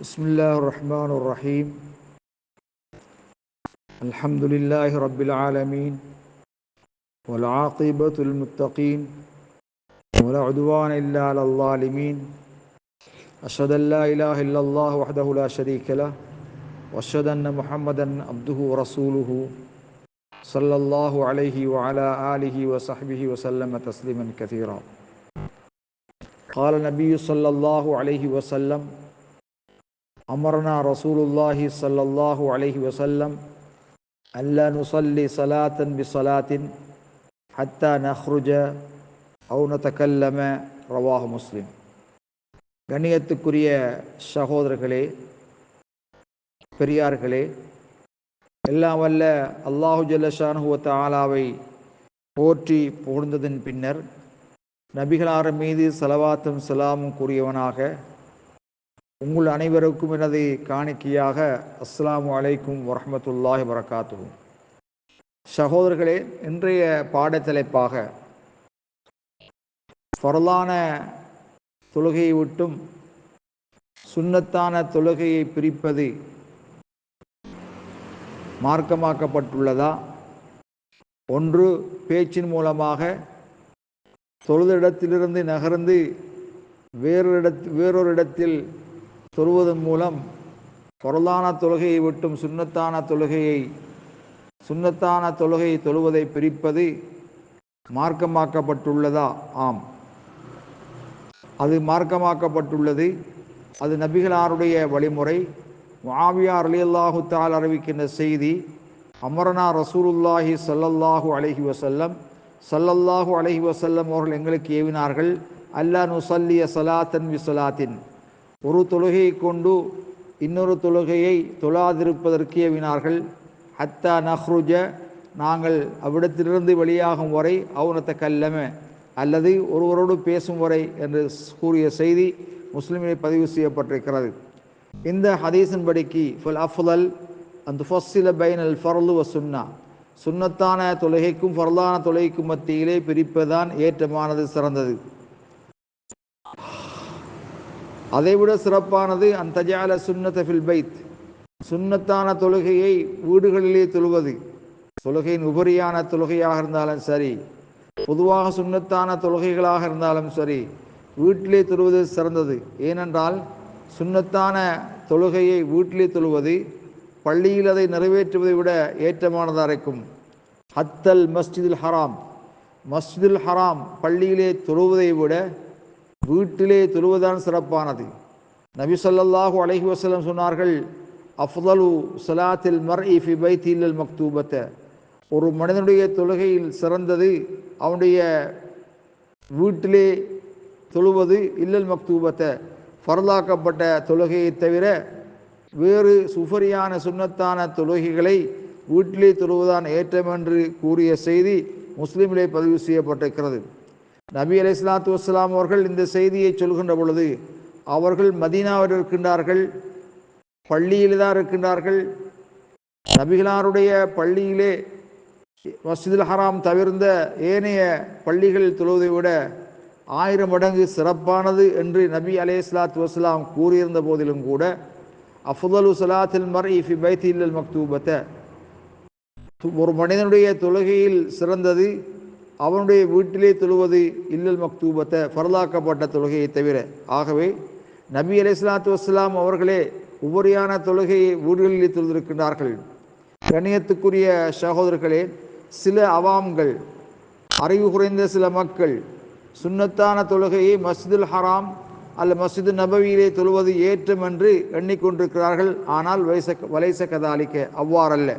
بسم الله الرحمن الرحيم الحمد لله رب العالمين والعاقبة للمتقين ولا عدوان إلا على الظالمين أشهد أن لا إله إلا الله وحده لا شريك له وأشهد أن محمدا عبده ورسوله صلى الله عليه وعلى آله وصحبه وسلم تسليما كثيرا. قال النبي صلى الله عليه وسلم: أمرنا رسول الله صلى الله عليه وسلم ألا نصلي صلاة بصلاة حتى نخرج أو نتكلم. ரவாஹ் முஸ்லிம். கண்ணியத்துக்குரிய சகோதரர்களே, பெரியார்களே, எல்லாம் வல்ல அல்லாஹு ஜல்லஷானுஹு வ தஆலாவை போற்றி புகழ்ந்ததன் பின்னர் நபிகளார் மீது ஸலவாத்தும் ஸலாமும் கூறியவனாக உங்கள் அனைவருக்கும் எனது காணிக்கையாக அஸ்ஸலாமு அலைக்கும் வரஹ்மத்துல்லாஹி வபரகாத்துஹு. சகோதரர்களே, இன்றைய பாடத்தலைப்பாக ஃபர்லான தொழுகையை விட்டும் சுன்னத்தான தொழுகையை பிரிப்பது மார்க்கமாக்கப்பட்டுள்ளதா? ஒன்று, பேச்சின் மூலமாக தொழுத இடத்திலிருந்து நகர்ந்து வேறொரு இடத்தில் தொழுவதன் மூலம் ஃபர்லான தொழுகையை விட்டும் சுன்னத்தான தொழுகையை தொழுவதை பிரிப்பது மார்க்கமாக்கப்பட்டுள்ளதா? ஆம், அது மார்க்கமாக்கப்பட்டுள்ளது. அது நபிகளாருடைய வழிமுறை. முஆவியா ரலியல்லாஹு தஆலா அறிவிக்கின்ற செய்தி: அமரனா ரசூலுல்லாஹி ஸல்லல்லாஹு அலைஹி வஸல்லம் அவர்கள் எங்களுக்கு ஏவினார்கள், அல்லா நுஸல்லிய ஸலாத்தன் பிஸலாத்தின், ஒரு தொழுகையை கொண்டு இன்னொரு தொழுகையை தொழாதிருப்பதற்கு ஏவினார்கள். ஹத்தா நஹ்ருஜ, நாங்கள் அவ்விடத்திலிருந்து வெளியாகும் வரை, அவுனத்த கல்லம, அல்லது ஒருவரோடு பேசும் வரை என்று கூறிய செய்தி முஸ்லிமில் பதிவு செய்யப்பட்டிருக்கிறது. இந்த ஹதீஸின் படிக்கு ஃபல் அஃதல் அன் துஃபஸ்ஸில பைனல் ஃபர்லு வ சுன்னா, சுன்னத்தான தொழுகைக்கும் ஃபர்லான தொழுகைக்கும் மத்தியிலே பிரிப்பதுதான் ஏற்றமானது, சிறந்தது. அதைவிட சிறப்பானது அன் தஜஅல சுன்னத ஃபில் பைத், சுன்னத்தான தொழுகையை வீடுகளிலே தொழுவது. தொழுகையின் உபரியான தொழுகையாக இருந்தாலும் சரி, பொதுவாக சுன்னத்தான தொழுகைகளாக இருந்தாலும் சரி, வீட்டிலே தொழுவது சிறந்தது. ஏனென்றால் சுன்னத்தான தொழுகையை வீட்டிலே தொழுவது பள்ளியில் அதை நிறைவேற்றுவதை விட ஏற்றமானதாக இருக்கும். ஹத்தல் மஸ்ஜிதுல் ஹராம், பள்ளியிலே தொழுவதை விட வீட்டிலே தொழுவதுதான் சிறப்பானது. நபி ஸல்லல்லாஹு அலைஹி வஸல்லம் சொன்னார்கள், அஃதலு ஸலாத்தில் மர்இ ஃபி பைத்தி இல்லல் மக்தூபத, ஒரு மனிதனுடைய தொழுகையில் சிறந்தது அவனுடைய வீட்டிலே தொழுவது, இல்லல் மக்தூபத்த, ஃபர்லாக்கப்பட்ட தொழுகையை தவிர வேறு சுஃபரியான சுன்னத்தான தொழுகைகளை வீட்டிலே தொழுவதுதான் ஏற்றம் என்று கூறிய செய்தி முஸ்லிமிலே பதிவு செய்யப்பட்டிருக்கிறது. நபி அலைஹிஸ்ஸலாத்து வஸ்ஸலாம் அவர்கள் இந்த செய்தியை சொல்கின்ற பொழுது அவர்கள் மதீனாவில் இருக்கின்றார்கள், பள்ளியில் தான் இருக்கின்றார்கள். நபிகளாருடைய பள்ளியிலே மஸ்ஜிதுல் ஹராம் தவிர்ந்த ஏனைய பள்ளிகளில் தொழுவதை விட 1000 மடங்கு சிறப்பானது என்று நபி அலைஹிஸ்ஸலாத்து வஸ்ஸலாம் கூறியிருந்த போதிலும் கூட, அஃதலு ஸலாத்தில் மர்இ ஃபி பைத்தி இல்லல் மக்தூபத, ஒரு மனிதனுடைய தொழுகையில் சிறந்தது அவனுடைய வீட்டிலே தொழுவது, இல்லல் மக்தூபத்த, ஃபர்லாக்கப்பட்ட தொழுகையை தவிர. ஆகவே நபி அலைஹிஸ்ஸலாத்து வஸ்ஸலாம் அவர்களே உபரியான தொழுகையை வீடுகளிலே தொழுதிருக்கின்றார்கள். கண்ணியத்துக்குரிய சகோதரர்களே, சில அவாம்கள், அறிவு குறைந்த சில மக்கள் சுன்னத்தான தொழுகையை மஸ்ஜிதுல் ஹராம் அல்ல மஸ்ஜிது நபவியிலே தொழுவது ஏற்றம் என்று எண்ணிக்கொண்டிருக்கிறார்கள். ஆனால் வலைச கதாலிக்க, அவ்வாறல்ல.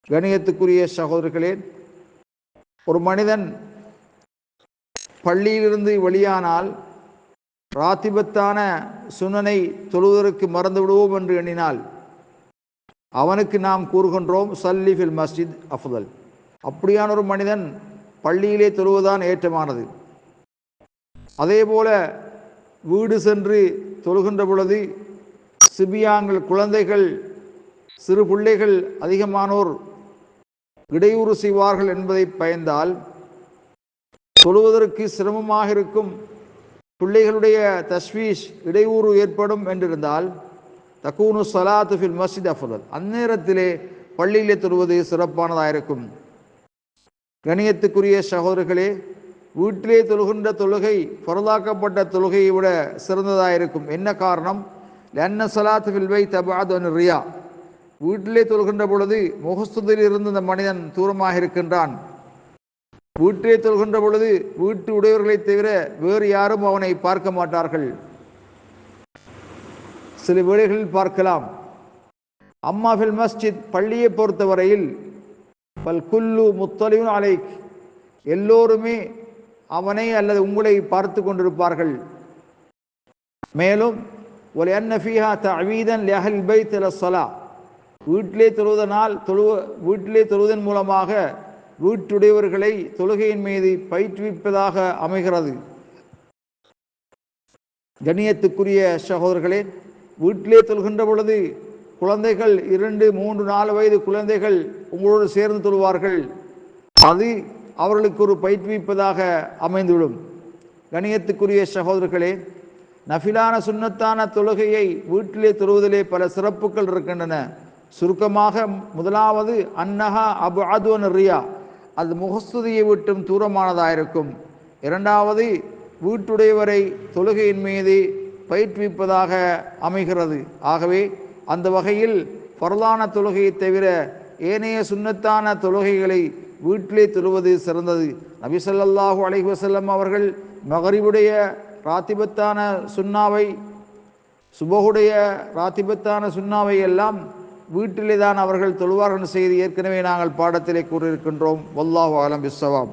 கண்ணியத்துக்குரிய சகோதரர்களே, ஒரு மனிதன் பள்ளியிலிருந்து வெளியானால் ராத்திபத்தான சுன்னனை தொழுவதற்கு மறந்து விடுவோம் என்று எண்ணினால் அவனுக்கு நாம் கூறுகின்றோம், சல்லி ஃபில் மஸ்ஜித் அஃதல். அப்படியான ஒரு மனிதன் பள்ளியிலே தொழுவதுதான் ஏற்றமானது. அதேபோல வீடு சென்று தொழுகின்ற பொழுது சிபியாங்கள், குழந்தைகள், சிறு பிள்ளைகள் அதிகமானோர் இடையூறு செய்வார்கள் என்பதை பயந்தால் தொழுவதற்கு சிரமமாக இருக்கும் பிள்ளைகளுடைய தஸ்வீஷ் இடையூறு ஏற்படும் என்றிருந்தால் தக்கூனு ஸலாத்து ஃபில் மஸ்ஜித் அஃதல், அந்நேரத்திலே பள்ளியிலே தொழுவது சிறப்பானதாக இருக்கும். கணியத்துக்குரிய சகோதரர்களே, வீட்டிலே தொழுகின்ற தொழுகை ஃபர்லாக்கப்பட்ட தொழுகையை விட சிறந்ததாக இருக்கும். என்ன காரணம்? லஅன்ன ஸலாத்து ஃபில் பைத் அப்அது அன் ரியா, வீட்டிலே தொழுகின்ற பொழுது முகஸ்துதில் இருந்து அந்த மனிதன் தூரமாக இருக்கின்றான். வீட்டிலே தொழுகின்ற பொழுது வீட்டு உடையவர்களை தவிர வேறு யாரும் அவனை பார்க்க மாட்டார்கள். சில வேளைகளில் பார்க்கலாம். அம்மா ஃபில் மஸ்ஜித், பள்ளியை பொறுத்தவரையில் பல் குல்லு முத்தலியுன் அலைக், எல்லோருமே அவனை அல்லது உங்களை பார்த்து கொண்டிருப்பார்கள். மேலும் வலிஅன்ன ஃபீஹா தஅவீதன் லிஅஹ்லில் பைத் இலஸ்ஸலா, வீட்டிலே தொழுவதன் மூலமாக வீட்டுடையவர்களை தொழுகையின் மீது பயிற்றுவிப்பதாக அமைகிறது. கண்ணியத்துக்குரிய சகோதரர்களே, வீட்டிலே தொழுகின்ற பொழுது குழந்தைகள் 2, 3, 4 வயது குழந்தைகள் உங்களோடு சேர்ந்து தொழுவார்கள். அது அவர்களுக்கு ஒரு பயிற்றுவிப்பதாக அமைந்துவிடும். கண்ணியத்துக்குரிய சகோதரர்களே, நஃபிலான சுன்னத்தான தொழுகையை வீட்டிலே தொழுவதிலே பல சிறப்புகள் இருக்கின்றன. சுருக்கமாக, முதலாவது அன்னஹா அப்அது அன் ரியா, அது முகஸ்துதியை விட்டும் தூரமானதாக இருக்கும். இரண்டாவது, வீட்டுடையவரை தொழுகையின் மீது பயிற்றுவிப்பதாக அமைகிறது. ஆகவே அந்த வகையில் ஃபர்லான தொழுகையை தவிர ஏனைய சுன்னத்தான தொழுகைகளை வீட்டிலே தொழுவது சிறந்தது. நபி ஸல்லல்லாஹு அலைஹி வஸல்லம் அவர்கள் மகரிபுடைய ராத்திபத்தான சுன்னாவை, சுபஹுடைய ராத்திபத்தான சுன்னாவை எல்லாம் வீட்டிலே தான் அவர்கள் தொழுவார்கள் செய்து ஏற்கனவே நாங்கள் பாடத்திலே கூறியிருக்கின்றோம். வல்லாஹு அலம் பிஸ்ஸவாப்.